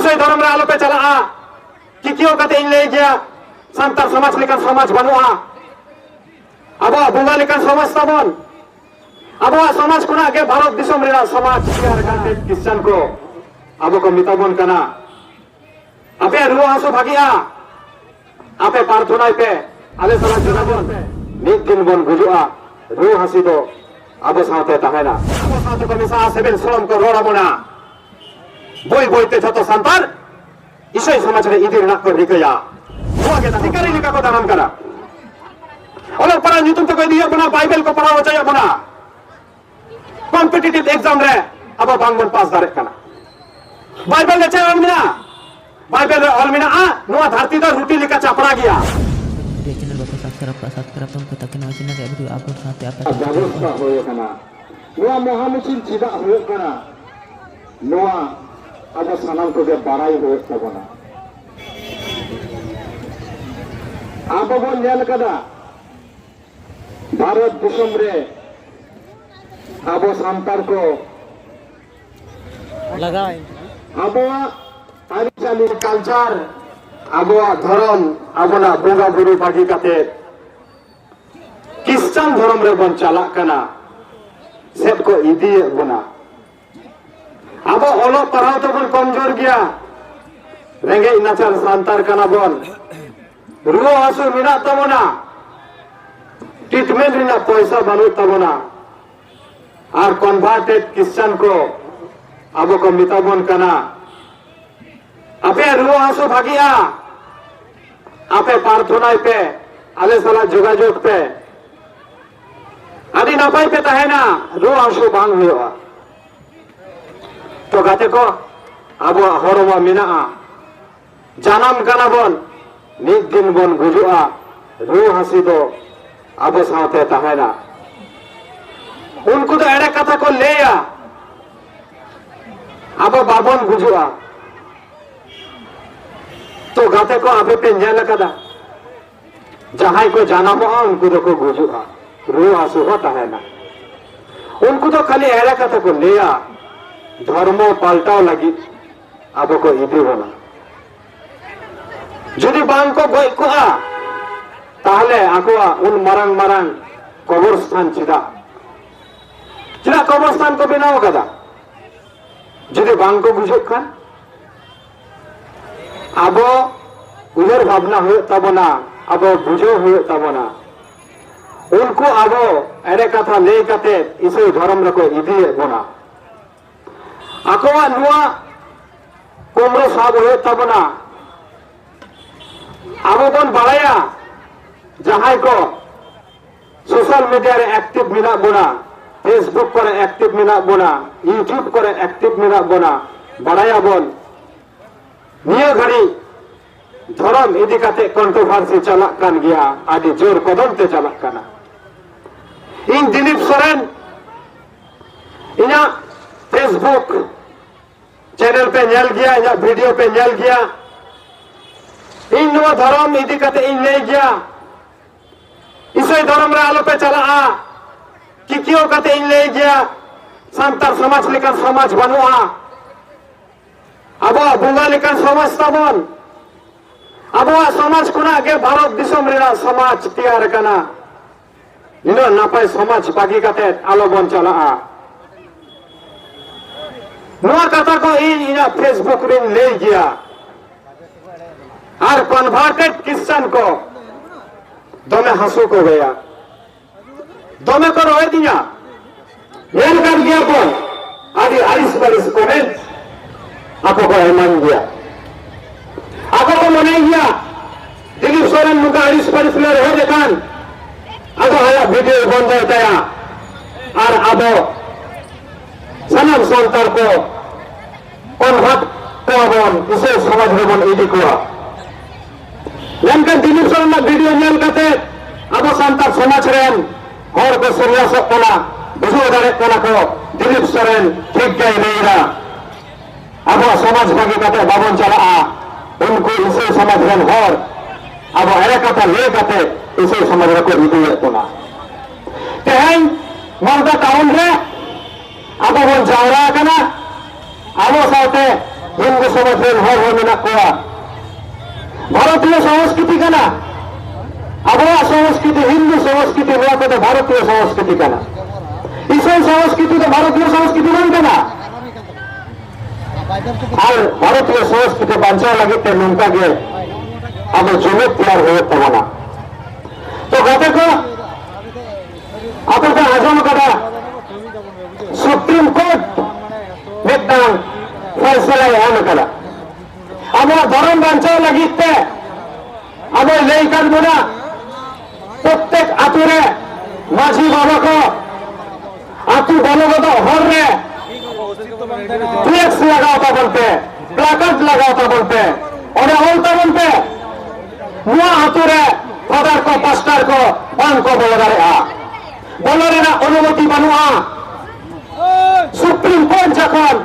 इसोई धर्म रे आलोपे चला कि क्यों कते इन ले गया संतार समाज लेकर समाज बनवा अब बोंगा लेकर समाज तबन अब समाज को आगे भारत दिसम रे समाज क्रिश्चियन को अब को मिताबन कना आपे रुआ हासो भागिया आपे प्रार्थना पे आले सला जनाबन मिद दिन बन गुजुआ रु हासी दो अब साथे ताहेना अब साथे को मिसा सेबेन सलम को रोड़ाबोना बोई बोईते जतो संतार इसोई समाज रे इदिर ना को रिकया होगे ता अधिकारी लिखा को दानम करा और पढ़ा नीतुम तो कोई दिया बना बाइबल को पढ़ा हो चाहिए बना कॉम्पिटिटिव एग्जाम रे अब बांगबन पास दारे कना बाइबल ले चाहिए अलमिना बाइबल रे अलमिना नुआ धरती दा रूटी लिखा चापड़ा गया चैनल बाको सब्सक्राइब तुम को तक नवा चैनल रे वीडियो अपलोड साथे आपका व्यवस्था होय कना नुआ महामुचिन चिदा होय कना नुआ अब सानाम को के बाराई होय तबना अब बोल नेल कदा भारत दिसम रे अब सांतार को लगाए अब आरिचाली कल्चर अब धर्म अबना बोगा बुरु बागी काते क्रिश्चियन धर्म रे बन चला कना सेट को इदी बना अब ओलो पढ़ाओ तो बन कमजोर गया रेंगे नाचार सांतार कना बन रुआ हासु मिना तबना ट्रीटमेंट रिना पैसा बानु तबना और कन्वर्टेड क्रिश्चियन को अब को मिताबन कना आपे रुआ हासु भागिया आपे प्रार्थना पे आले सला जोगाजोग पे आदि नापाई पे ताहेना रुआ हासु बांग हुआ तो गाते को अब हरमा मिना जानम कना बन मिद दिन बन गुजुआ रु हासी दो अब साथे ताहेना उनको तो एड़े कथा को लेया अब बाबन गुजुआ तो गाते को अबे पे नेल कदा जहां को जानामो उनको तो को गुजुआ रु हासु होता है ना उनको तो खाली एड़े कथा को लेया धर्म पाल्टाओ लगी अब को इदी बना जुदी बांग को गई को ताहले आकुआ उन मरंग मरंग कब्रस्थान चिदा चिदा कब्रस्थान को बनाओ कदा जुदी बांग को गुजुक खान अब उधर भावना हो तबना अब बुझो हो तबना उनको अब एरे कथा ले कते इसे धर्म रको इदी बना आकुआ नुआ कोमरो साब हो तबना अब बन बाड़ाया जहां को सोशल मीडिया रे एक्टिव मिना बोना फेसबुक पर एक्टिव मिना बोना यूट्यूब पर एक्टिव मिना बोना बाड़ाया बन निया घड़ी धर्म इदी काते कंट्रोवर्सी चला कान गया आदि जोर कदम ते चला काना इन दिलीप सोरेन इना फेसबुक चैनल पे नेल गया या वीडियो पे नेल गया इन नुआ धर्म इदी काते इन ले गया इसोई धर्म रे आलोपे चला कि क्यों कते इन ले गया संतार समाज लेकर समाज बनवा अब बोंगा लेकर समाज तबन अब समाज को आगे भारत दिसम रे समाज तैयार कना इनो नापाय समाज बागी काते आलो बन चला नुआ कथा को इना फेसबुक रे ले गया और कन्वर्टेड क्रिश्चियन को दमे हंसू को गया दमे को रोए दिया येल कर गया बोल आदि आरिस बारिस कमेंट आपको को मान गया आपको को मनाई गया दिलीप सोरेन मुका आरिस बारिस ले रहे देखान आगो आया वीडियो बंद होता है और अब सनम संतर को कन्वर्ट को इसे समाज में बन इदी को लेकिन दिलीप सोरेन ना वीडियो नेल कते अब संतार समाज रेन और को serious कना बुझो दारे कना को दिलीप सोरेन ठीक गई नहीं अब समाज भागी कते बाबन चला उनको इसे समाज रेन और अब अरे कथा ले कते इसे समाज को इदी कना तेहन मर्दा टाउन रे अब वो जावरा कना अब साथे हिंदू समाज रे हर हर मेना कोआ भारतीय संस्कृति कना अबवा संस्कृति हिंदू संस्कृति नोआ को भारतीय संस्कृति कना ईसाई संस्कृति तो भारतीय संस्कृति बन कना और भारतीय संस्कृति बचा लगे ते नंका गे अब जुमे तैयार हो तबना तो गाते को आपका आजम कदा सुप्रीम कोर्ट मिटांग फैसला एम कदा अब धर्म बचाव लगी ते अब लेकर बोला प्रत्येक आतुरे माझी बाबा को आतु दलगत हर रे फ्लेक्स लगाता बोलते प्लाकार्ड लगाता बोलते और बोलता बोलते मुआ आतुरे फादर को पास्टर को पान को बोला दाड़ा बोलो रे ना अनुमति बनुआ सुप्रीम कोर्ट जखन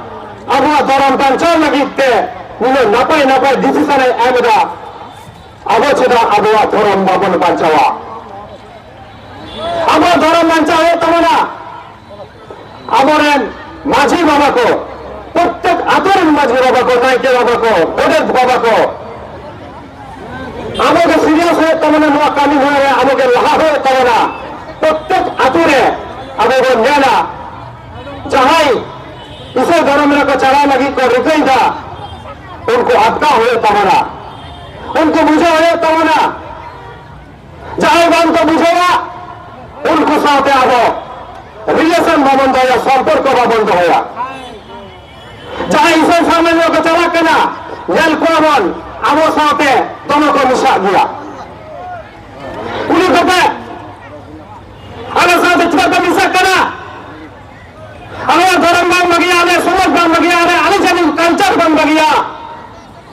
अब धर्म बचाव लगी ते उन्हें नपाय नपाय डिसीजन एम दा अब चेदा अब धर्म बाबन बचावा अब धर्म बचावे तमना अब माझी बाबा को प्रत्येक आतुर माझी बाबा को नायके बाबा को गोडेल बाबा को आमगे सीरियस है तमने नुआ कामी हुए आमगे लहा हुए तमना प्रत्येक आतुरे आमगे नेला जहाई इसे धर्म को चला लगी को रिकई था उनको अटका हुए तमना उनको बुझे हुए तमना जहाई बान को बुझेगा उनको साथे आबो रिलेशन बंद हो संपर्क बंद हो जहां इसे सामान्य को चला कना जल को बन आबो साथे दोनों को मिसा दिया उन्हें कहे अगर साथे छोटा मिसा कना अगर धर्म बन गया अगर समाज बन गया अगर अलिजन कल्चर बन गया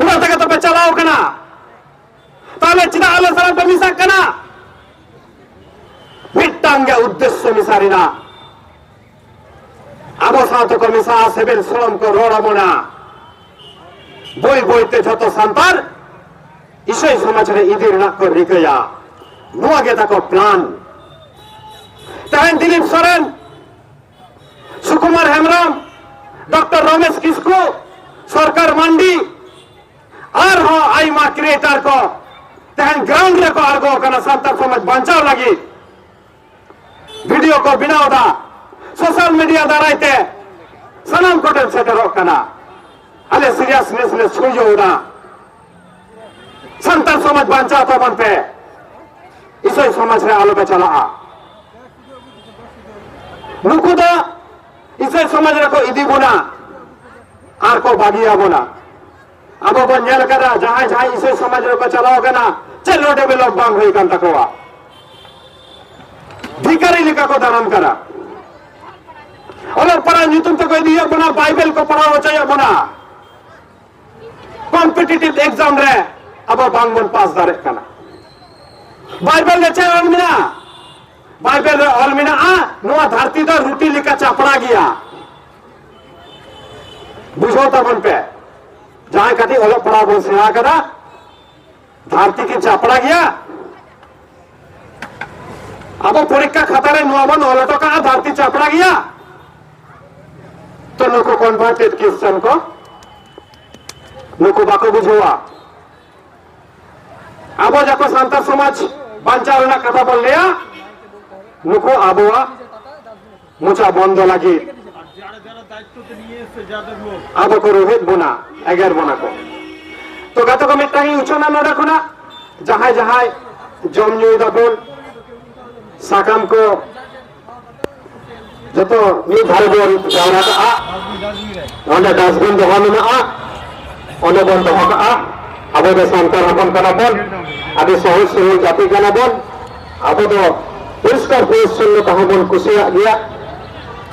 उन्हें तक तो पे चलाओ कना ताले चिना अल्लाह सलाम पे मिसा कना मिट्टांगे उद्देश्य मिसारिना आबो साथे को मिसा सेबेल सलाम को रोड़ाबोना बोई बोईते जतो सांतार इसे समाज रे इदिर ना को रिकया नुआ गे ताको प्लान तहन दिलीप सोरेन सुकुमार हेमराम डॉक्टर रमेश किस्कू सरकार मंडी और हो आई मा क्रिएटर को तहन ग्राउंड रे को आर्गो कना सांतार समाज बचाव लगी वीडियो को बनाओ दा सोशल मीडिया दाराइते सनम कोटेल सेटरो कना अले सीरियसनेस ले छुजो ना संतान समाज बंचा तो बनते इसे समाज रे आलो पे चला नुकु दा इसे समाज रे को इदी बुना आर को बागिया बुना अब बन नेल करा जहां जहां इसे समाज रे को चलाओ कना चलो डेवलप बांग होई कान तकवा धिकारी लिखा को दानम करा और पढ़ा नीतुम तो कोई दिया बना बाइबल को पढ़ा हो चाहिए बना कॉम्पिटिटिव एग्जाम रे अब बांगबन पास दारे कना बाइबल ले चाहे अलमिना बाइबल रे अलमिना नुआ धरती दा रूटी लिखा चापड़ा गया बुझो तबन पे जहां कदी ओलो पढ़ा बन सेवा करा धरती की चापड़ा गया अब परीक्षा खातारे नुआबन ओलटो का धरती चापड़ा गया तो नुको कन्वर्टेड क्रिश्चियन को नुको बाको बुझुआ अब जाको सांतार समाज बंचाव ना कथा बोल लिया नुको आबुआ मुचा बंद लगी अब को रोहित बुना एगार बुना को तो गातो को मिटांगी उचना न रखो ना जहां जहां जम न्यू दाबन साकाम को जतो मी भाई बोल जावरा का ओने डस्टबिन दो हमें ओने बन दो का अब दे संतार हपन कना बोल आदि सहज सहज जाति कना बोल अब तो पुरस्कार पुरस्कार कहा बोल कुसिया गया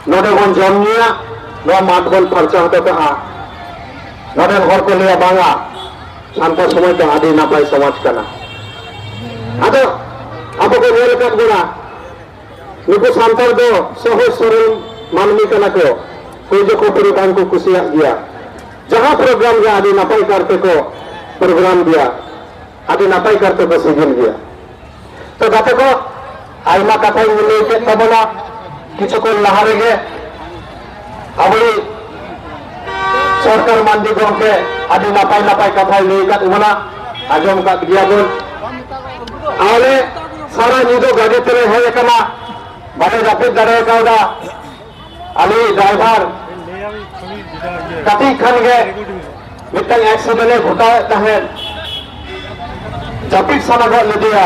नोडे बन जमनिया नो माठ बोल खर्चा होते का नोडे घर को लिया बांगा संतार समय तो आदि ना पाई समाज कना आदो अब को नेल कर बुना नुको सांतार दो सहज सरल मानवी कना को कोई जो को परिधान को कुसिया गया जहां प्रोग्राम गया आदि नपाई करते को प्रोग्राम दिया आदि नपाई करते को सिगिल गया तो गाते को आइमा कथा मिले के तबना किछु को लहारे गे अबड़ी सरकार मानदी गमके आदि नापाय नापाय कथा लई कात बना आजम कात गियाबन आले सारा निदो गाड़ी तेरे हेज कना बारे जापिद दारे कावदा आली ड्राइवर कति खान गे मिटन एक्सीडेंट घटाव तहेन जापिद साना गद लेदिया